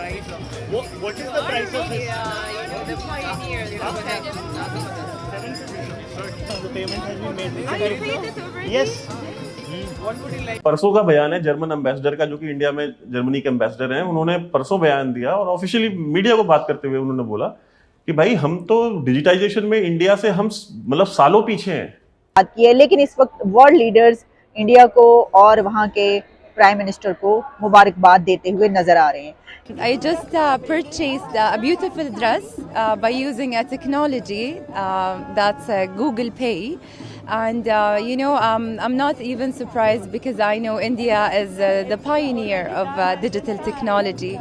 price of this? What is the price of this? The Pioneer, the protect. 750. The payment has been made. Are you paid this already? Yes. What would you like? परसों का बयान है German ambassador का, जो कि India में Germany के ambassador हैं। उन्होंने परसों बयान दिया और ऑफिशियली मीडिया को बात करते हुए उन्होंने बोला कि भाई हम तो डिजिटाइजेशन में इंडिया से हम मतलब सालों पीछे हैं। बात की है, लेकिन इस वक्त वर्ल्ड लीडर्स इंडिया को और वहाँ के प्राइम मिनिस्टर को मुबारकबाद देते हुए नजर आ रहे हैं। I just purchased a beautiful dress by using a technology that's Google Pay. And I'm not even surprised because I know India is the pioneer of digital technology.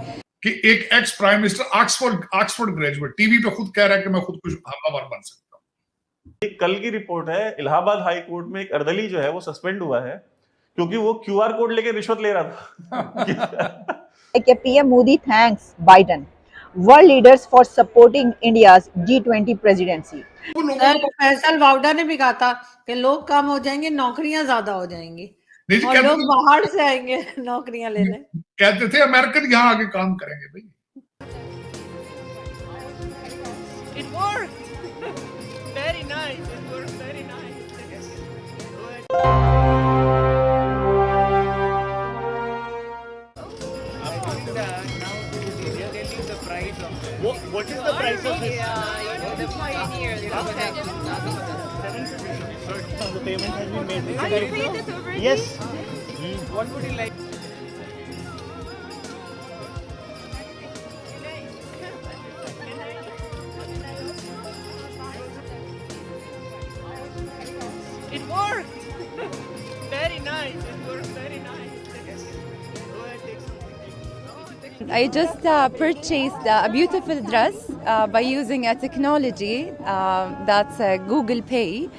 कि एक ex prime minister Oxford graduate TV पे खुद कह रहा है कि मैं खुद कुछ हमलावर बन सकता हूँ। एक कल की रिपोर्ट है, इलाहाबाद हाई कोर्ट में एक अर्दली जो है वो सस्पेंड हुआ है क्योंकि वो क्यूआर कोड लेके रिश्वत ले रहा था। PM Modi thanks Biden, world leaders for supporting India's G20 presidency. Faisal Vawda ने भी कहा था कि लोग कम हो जाएंगे, नौकरियां ज्यादा हो जाएंगी और लोग बाहर से आएंगे नौकरियां लेने। कहते थे अमेरिकन यहाँ आके काम करेंगे भाई। It worked. Very nice. It worked very nice. Yes. The price of this. What is the price of this? The Pioneer, the protect. 750. The payment has been made. Are you paid this already? Yes. What would you like? It worked. Very nice. It worked very nice. Yes. Go ahead, take something. I just purchased a beautiful dress by using a technology that's Google Pay.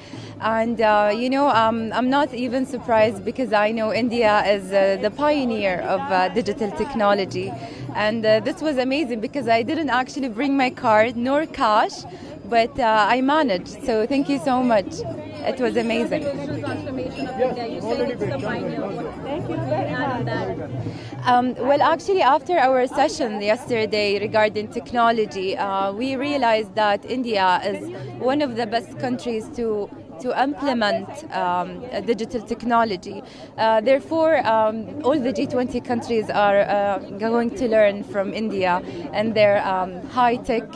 And I'm not even surprised because I know India is the pioneer of digital technology. And this was amazing because I didn't actually bring my card nor cash, but I managed. So thank you so much. It was amazing. Well, actually, after our session yesterday regarding technology, we realized that India is one of the best countries to implement digital technology. Therefore, all the G20 countries are going to learn from India and their high-tech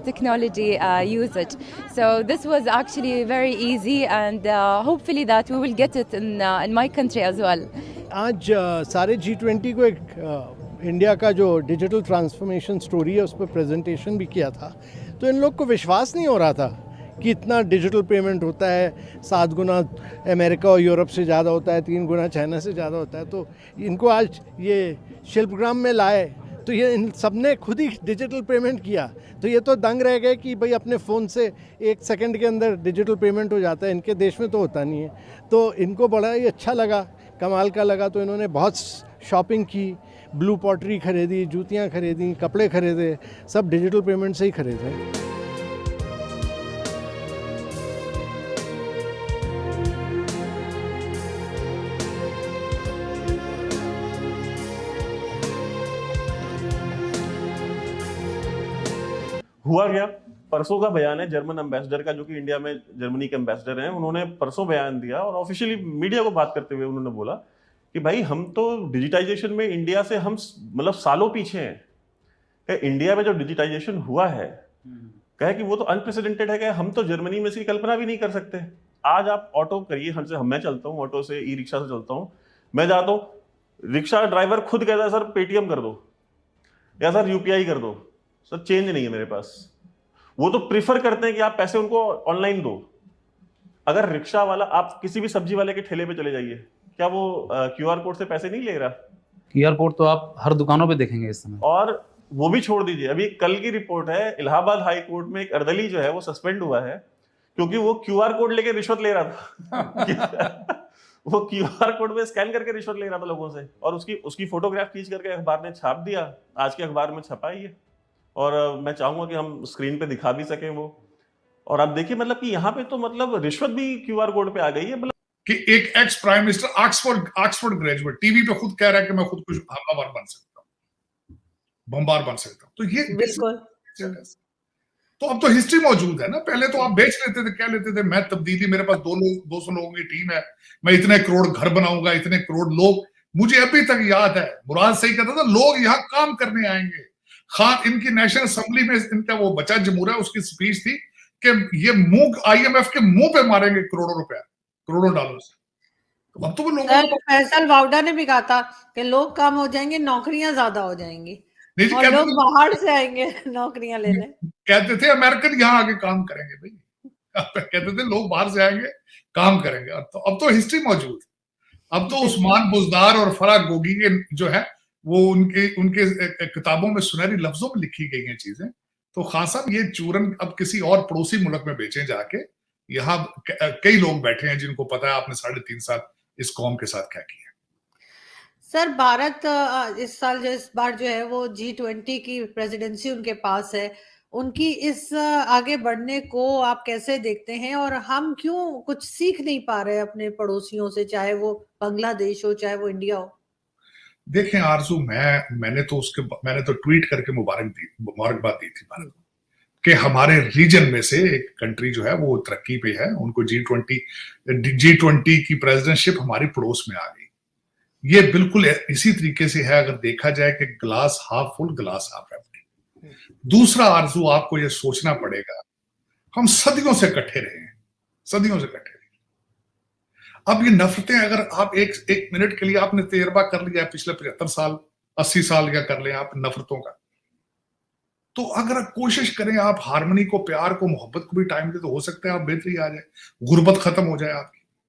technology usage. So this was actually very easy, and hopefully that we will get it in my country as well. आज सारे G20 को एक India का जो digital transformation story है उस पर presentation भी किया था, तो इन लोग को विश्वास नहीं हो रहा था कि इतना डिजिटल पेमेंट होता है, 7 गुना अमेरिका और यूरोप से ज़्यादा होता है, 3 गुना चाइना से ज़्यादा होता है। तो इनको आज ये शिल्पग्राम में लाए तो ये इन सब ने खुद ही डिजिटल पेमेंट किया, तो ये तो दंग रह गए कि भाई अपने फ़ोन से 1 सेकंड के अंदर डिजिटल पेमेंट हो जाता है, इनके देश में तो होता नहीं है। तो इनको बड़ा ही अच्छा लगा, कमाल का लगा, तो इन्होंने बहुत शॉपिंग की, ब्लू पॉटरी खरीदी, जूतियाँ खरीदी, कपड़े खरीदे, सब डिजिटल पेमेंट से ही खरीदे। हुआ क्या, परसों का बयान है जर्मन एम्बेसडर का, जो कि इंडिया में जर्मनी के एम्बेसडर हैं। उन्होंने परसों बयान दिया और ऑफिशियली मीडिया को बात करते हुए उन्होंने बोला कि भाई हम तो डिजिटाइजेशन में इंडिया से हम मतलब सालों पीछे हैं। इंडिया में जो डिजिटाइजेशन हुआ है, कहे कि वो तो अनप्रेसिडेंटेड है, कि हम तो जर्मनी में इसकी कल्पना भी नहीं कर सकते। आज आप ऑटो करिए, मैं चलता हूँ ऑटो से, ई रिक्शा से चलता हूँ, मैं जाता हूँ, रिक्शा ड्राइवर खुद कहता है सर पेटीएम कर दो या सर यूपीआई कर दो, सर चेंज नहीं है मेरे पास। वो तो प्रीफर करते हैं कि आप पैसे उनको ऑनलाइन दो। अगर रिक्शा वाला, आप किसी भी सब्जी वाले के ठेले पे चले जाइए, क्या वो क्यूआर कोड से पैसे नहीं ले रहा? क्यूआर कोड तो आप हर दुकानों पे देखेंगे इस समय। और वो भी छोड़ दीजिए, अभी कल की रिपोर्ट है, इलाहाबाद हाई कोर्ट में एक अर्दली जो है वो सस्पेंड हुआ है क्योंकि वो क्यूआर कोड लेके रिश्वत ले रहा था। वो क्यूआर कोड में स्कैन करके रिश्वत ले रहा था लोगों से, और उसकी फोटोग्राफ खींच करके अखबार ने छाप दिया। आज के अखबार में छपा ही है, और मैं चाहूंगा कि हम स्क्रीन पे दिखा भी सकें वो। और आप देखिए मतलब कि यहाँ पे तो मतलब रिश्वत भी क्यूआर कोड पे आ गई है। मतलब कि एक ex prime minister Oxford graduate TV पे खुद कह रहा है कि मैं खुद कुछ हमलावर बन सकता हूँ, बमबार बन सकता हूँ। तो ये बिल्कुल। तो अब तो हिस्ट्री मौजूद है ना। पहले तो आप बेच लेते थे, क्या लेते थे, मैं तब्दीली, मेरे पास 200 लोगों की टीम है, मैं इतने करोड़ घर बनाऊंगा, इतने करोड़ लोग। मुझे अभी तक याद है मुराद सही कहता था, लोग यहाँ काम करने आएंगे। खान, इनकी नेशनल असेंबली में इनका वो बचा जमूरा, उसकी स्पीच थी कि ये मुंह IMF के मुंह पे मारेंगे करोड़ों रुपया, करोड़ों डॉलर से। अब तो वो लोग, फैसल वाउडा ने भी कहा था कि लोग कम हो जाएंगे, नौकरियां ज्यादा हो जाएंगी और लोग बाहर से आएंगे नौकरियां लेने। कहते थे अमेरिकन यहाँ आके काम करेंगे भाई, कहते थे लोग बाहर से आएंगे काम करेंगे। अब तो हिस्ट्री मौजूद है। अब तो उस्मान बुज़दार और फराह गोगी के जो है वो उनके किताबों में सुनहरी लफ्जों में लिखी गई हैं चीजें। तो खान साहब ये चूरन अब किसी और पड़ोसी मुल्क में बेचे जाके। यहाँ कई लोग बैठे हैं जिनको पता है आपने 3.5 साल इस कौम के साथ क्या किया। सर, भारत इस बार जो है वो G20 की प्रेसिडेंसी उनके पास है। उनकी इस आगे बढ़ने को आप कैसे देखते हैं, और हम क्यों कुछ सीख नहीं पा रहे अपने पड़ोसियों से, चाहे वो बांग्लादेश हो चाहे वो इंडिया हो? देखें आरजू, मैंने तो ट्वीट करके मुबारकबाद दी थी भारत को कि हमारे रीजन में से एक कंट्री जो है वो तरक्की पे है, उनको G20 की प्रेसिडेंटशिप हमारी पड़ोस में आ गई। ये बिल्कुल इसी तरीके से है, अगर देखा जाए कि glass half full glass half empty. दूसरा आरजू, आपको ये सोचना पड़ेगा, हम सदियों से इकट्ठे रहे हैं, सदियों से इकट्ठे रहे। अब ये नफरतें, अगर आप एक मिनट के लिए आपने तजर्बा कर लिया पिछले 75 साल 80 साल का कर लें आप नफरतों का, तो अगर आप कोशिश करें, आप हारमोनी को, प्यार को, मोहब्बत को भी टाइम दे, तो हो सकता है आप बेहतरी आ जाए, गुर्बत खत्म हो जाए आपकी।